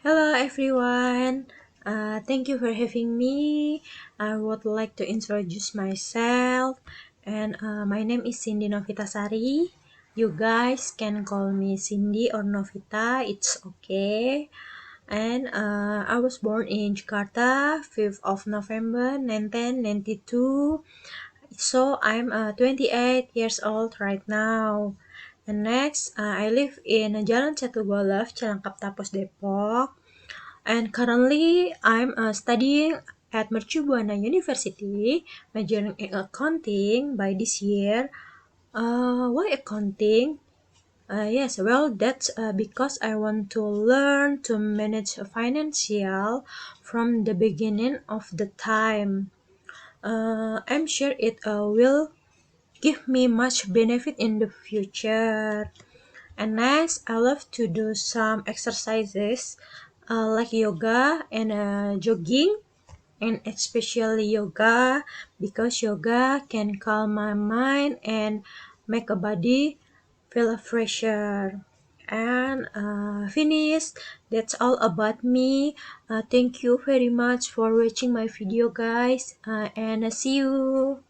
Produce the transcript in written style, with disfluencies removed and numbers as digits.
Hello everyone. Thank you for having me. I would like to introduce myself. My name is Cindy Novita Sari. You guys can call me Cindy or Novita. It's okay. I was born in Jakarta, 5th of November 1992. So I'm 28 years old right now. And next, I live in Jalan Catu Golf, Cilangkap Tapos, Depok. And currently, I'm studying at Mercu Buana University, majoring in accounting by this year. Why accounting? Yes, well, that's because I want to learn to manage financial from the beginning of the time. I'm sure it will give me much benefit in the future. And next, I love to do some exercises like yoga and jogging, and especially yoga because yoga can calm my mind and make a body feel fresher. And finish. That's all about me. Thank you very much for watching my video, guys, and see you.